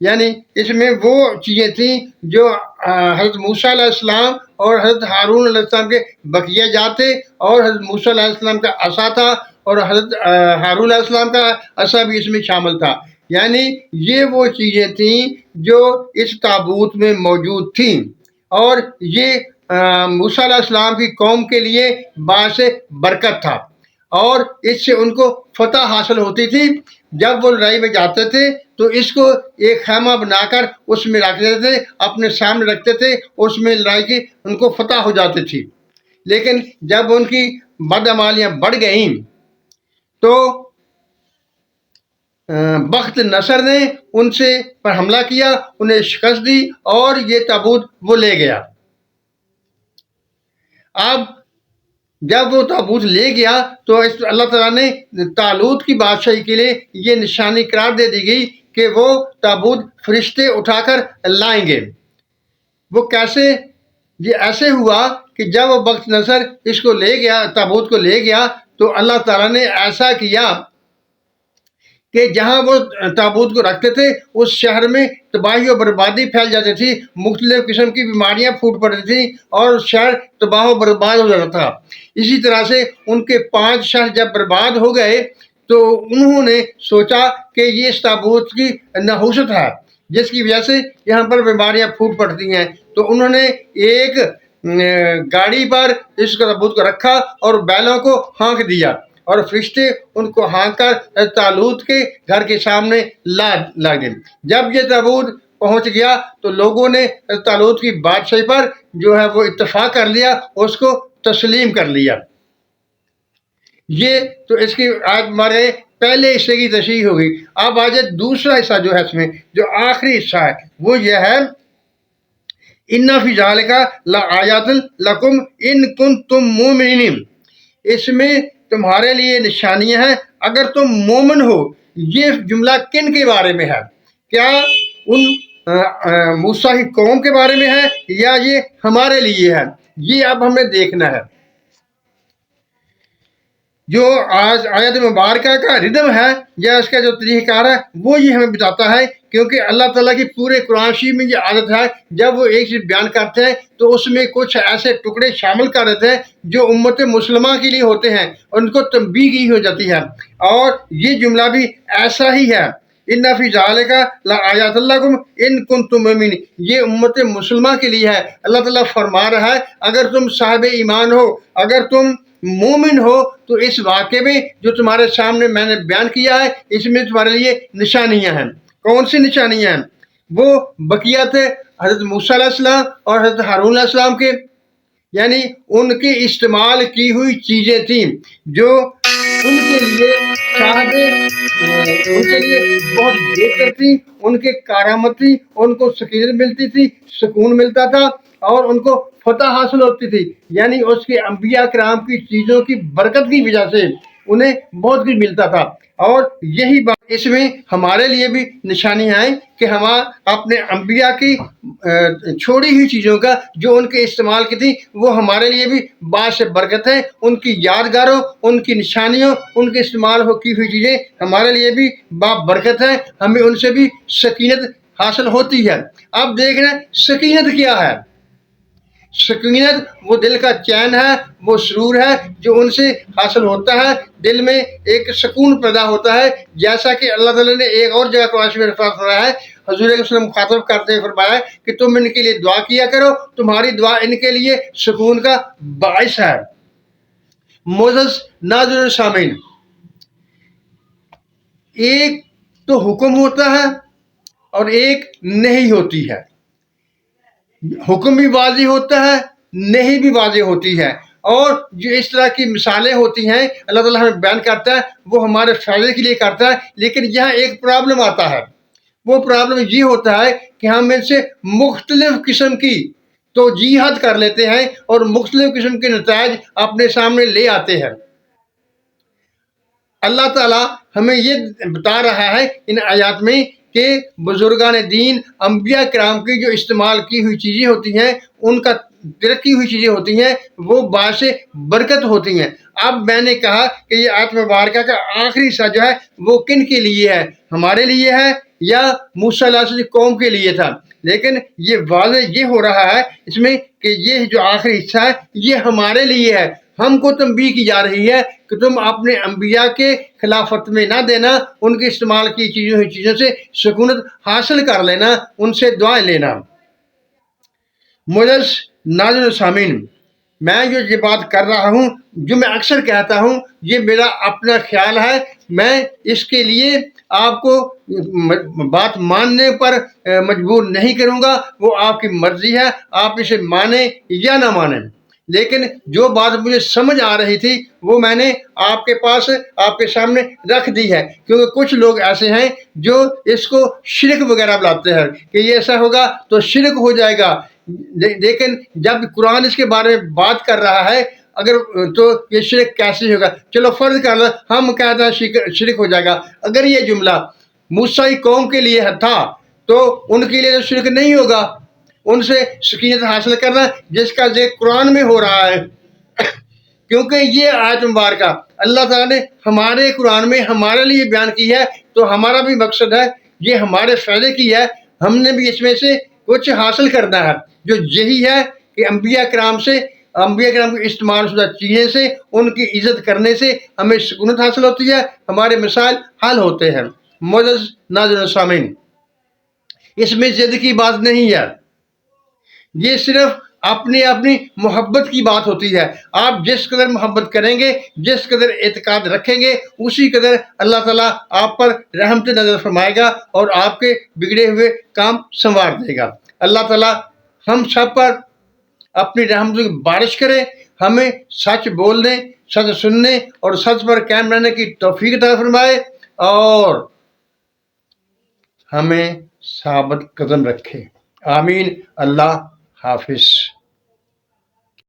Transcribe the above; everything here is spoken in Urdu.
یعنی اس میں وہ چیزیں تھیں جو حضرت موسیٰ علیہ السلام اور حضرت ہارون علیہ السلام کے بقیہ جات تھے، اور حضرت موسیٰ علیہ السلام کا عصا تھا، اور حضرت ہارون علیہ السلام کا عصا بھی اس میں شامل تھا۔ یعنی یہ وہ چیزیں تھیں جو اس تابوت میں موجود تھیں، اور یہ موسیٰ علیہ السلام کی قوم کے لیے باعث برکت تھا، اور اس سے ان کو فتح حاصل ہوتی تھی۔ جب وہ لڑائی میں جاتے تھے تو اس کو ایک خیمہ بنا کر اس میں رکھ دیتے تھے، اپنے سامنے رکھتے تھے، اس میں لڑائی کی ان کو فتح ہو جاتی تھی۔ لیکن جب ان کی بدعمالیاں بڑھ گئیں تو بخت نصر نے ان سے پر حملہ کیا، انہیں شکست دی، اور یہ تابوت وہ لے گیا۔ اب جب وہ تابوت لے گیا تو اللہ تعالیٰ نے طالوت کی بادشاہی کے لیے یہ نشانی قرار دے دی گئی کہ وہ تابوت فرشتے اٹھا کر لائیں گے۔ وہ کیسے؟ یہ ایسے ہوا کہ جب وہ بخت نصر اس کو لے گیا، تابوت کو لے گیا، تو اللہ تعالیٰ نے ایسا کیا کہ جہاں وہ تابوت کو رکھتے تھے اس شہر میں تباہی و بربادی پھیل جاتی تھی، مختلف قسم کی بیماریاں پھوٹ پڑتی تھیں، اور شہر تباہ و برباد ہو جاتا تھا۔ اسی طرح سے ان کے 5 شہر جب برباد ہو گئے تو انہوں نے سوچا کہ یہ اس تابوت کی نحوست ہے جس کی وجہ سے یہاں پر بیماریاں پھوٹ پڑتی ہیں۔ تو انہوں نے ایک گاڑی پر اس تابوت کو رکھا اور بیلوں کو ہانک دیا، اور فرشتے ان کو ہانک کر طالوت کے گھر کے سامنے لا گئے۔ جب یہ تابوت پہنچ گیا تو لوگوں نے طالوت کی بادشاہی پر جو ہے وہ اتفاق کر لیا، اس کو تسلیم کر لیا۔ یہ تو اس کی آج ہمارے پہلے حصے کی تشریح ہوگی۔ اب آج دوسرا حصہ جو ہے اس میں جو آخری حصہ ہے وہ یہ ہے، ان فی ذالک لآیات لکم ان کنتم مؤمنین، اس میں تمہارے لیے نشانیاں ہیں اگر تم مومن ہو۔ یہ جملہ کن کے بارے میں ہے؟ کیا ان موسیٰ کی قوم کے بارے میں ہے یا یہ ہمارے لیے ہے؟ یہ اب ہمیں دیکھنا ہے۔ جو آج آیت مبارکہ کا ردم ہے یا اس کا جو طریقہ کار ہے وہ یہ ہمیں بتاتا ہے، کیونکہ اللہ تعالیٰ کی پورے قرآن شریف میں یہ عادت ہے جب وہ ایک چیز بیان کرتے ہیں تو اس میں کچھ ایسے ٹکڑے شامل کر دیتے ہیں جو امت مسلمہ کے لیے ہوتے ہیں، ان کو تنبیہ کی ہو جاتی ہے، اور یہ جملہ بھی ایسا ہی ہے، ان فی ذالک لآیات لکم ان کنتم مؤمنین، یہ امت مسلمہ کے لیے ہے۔ اللہ تعالیٰ فرما رہا ہے اگر تم صاحب ایمان ہو، اگر تم مومن ہو تو اس واقعے میں جو تمہارے سامنے میں نے بیان کیا ہے اس میں تمہارے لیے نشانیاں ہیں۔ کون سی نشانیاں ہیں؟ وہ بقیہ تھے حضرت موسیٰ علیہ السلام اور حضرت ہارون علیہ السلام کے، یعنی ان کے استعمال کی ہوئی چیزیں تھیں جو ان کے لیے ان کے لیے بہت بہتر تھی، ان کے کارآمد تھی، ان کو سکینت ملتی تھی، سکون ملتا تھا، اور ان کو فتح حاصل ہوتی تھی۔ یعنی اس کے انبیاء کرام کی چیزوں کی برکت کی وجہ سے انہیں بہت کچھ ملتا تھا، اور یہی بات اس میں ہمارے لیے بھی نشانی ہے کہ ہم اپنے انبیاء کی چھوڑی ہوئی چیزوں کا جو ان کے استعمال کی تھی وہ ہمارے لیے بھی باعث برکت ہے، ان کی یادگاروں، ان کی نشانیوں، ان کے استعمال کی ہوئی چیزیں ہمارے لیے بھی برکت ہے، ہمیں ان سے بھی سکینت حاصل ہوتی ہے۔ اب دیکھ رہے ہیں سکینت کیا ہے؟ سکینت وہ دل کا چین ہے، وہ سرور ہے جو ان سے حاصل ہوتا ہے، دل میں ایک سکون پیدا ہوتا ہے، جیسا کہ اللہ تعالیٰ نے ایک اور جگہ قرآن میں فرمایا ہے، حضور علیہ وسلم مخاطب کرتے ہوئے فرمایا کہ تم ان کے لیے دعا کیا کرو، تمہاری دعا ان کے لیے سکون کا باعث ہے۔ معزز ناظرین سامعین، ایک تو حکم ہوتا ہے اور ایک نہیں ہوتی ہے، حکم بھی واضح ہوتا ہے، نہیں بھی واضح ہوتی ہے، اور جو اس طرح کی مثالیں ہوتی ہیں اللہ تعالیٰ ہمیں بیان کرتا ہے وہ ہمارے فائدے کے لیے کرتا ہے، لیکن یہاں ایک پرابلم آتا ہے۔ وہ پرابلم یہ ہوتا ہے کہ ہم ان سے مختلف قسم کی توجیہات کر لیتے ہیں اور مختلف قسم کے نتائج اپنے سامنے لے آتے ہیں۔ اللہ تعالیٰ ہمیں یہ بتا رہا ہے ان آیات میں کہ بزرگان دین، انبیاء کرام کی جو استعمال کی ہوئی چیزیں ہوتی ہیں، ان کا ترقی ہوئی چیزیں ہوتی ہیں، وہ باعث برکت ہوتی ہیں۔ اب میں نے کہا کہ یہ آیت مبارکہ کا آخری حصہ جو ہے وہ کن کے لیے ہے؟ ہمارے لیے ہے یا موسیٰ علیہ السلام کی قوم کے لیے تھا، لیکن یہ واضح یہ ہو رہا ہے اس میں کہ یہ جو آخری حصہ ہے یہ ہمارے لیے ہے۔ ہم کو تنبیہ کی جا رہی ہے کہ تم اپنے انبیاء کے خلافت میں نہ دینا، ان کے استعمال کی چیزوں سے سکونت حاصل کر لینا، ان سے دعائیں لینا۔ معزز ناظرین و سامعین، میں جو یہ بات کر رہا ہوں، جو میں اکثر کہتا ہوں، یہ میرا اپنا خیال ہے، میں اس کے لیے آپ کو بات ماننے پر مجبور نہیں کروں گا، وہ آپ کی مرضی ہے، آپ اسے مانیں یا نہ مانیں۔ لیکن جو بات مجھے سمجھ آ رہی تھی وہ میں نے آپ کے پاس آپ کے سامنے رکھ دی ہے، کیونکہ کچھ لوگ ایسے ہیں جو اس کو شرک وغیرہ بلاتے ہیں کہ یہ ایسا ہوگا تو شرک ہو جائے گا، لیکن جب قرآن اس کے بارے میں بات کر رہا ہے اگر تو یہ شرک کیسے ہوگا؟ چلو فرض کر لیں ہم کہتے ہیں شرک ہو جائے گا، اگر یہ جملہ موسیٰ کی قوم کے لیے تھا تو ان کے لیے تو شرک نہیں ہوگا، ان سے سکینت حاصل کرنا جس کا ذکر قرآن میں ہو رہا ہے، کیونکہ یہ آیت مبارکہ اللہ تعالیٰ نے ہمارے قرآن میں ہمارے لیے بیان کی ہے، تو ہمارا بھی مقصد ہے یہ ہمارے فائدے کی ہے، ہم نے بھی اس میں سے کچھ حاصل کرنا ہے، جو یہی ہے کہ انبیاء کرام کی استعمال شدہ چیزیں سے ان کی عزت کرنے سے ہمیں سکونت حاصل ہوتی ہے، ہمارے مسائل حل ہوتے ہیں۔ معزز ناظرین و سامعین، اس میں ضد کی بات نہیں ہے، یہ صرف اپنی محبت کی بات ہوتی ہے۔ آپ جس قدر محبت کریں گے، جس قدر اعتقاد رکھیں گے، اسی قدر اللہ تعالیٰ آپ پر رحمت نظر فرمائے گا اور آپ کے بگڑے ہوئے کام سنوار دے گا۔ اللہ تعالیٰ ہم سب پر اپنی رحمت کی بارش کرے، ہمیں سچ بولنے، سچ سننے اور سچ پر قائم رہنے کی توفیق عطا فرمائے اور ہمیں ثابت قدم رکھے۔ آمین۔ اللہ حافظ۔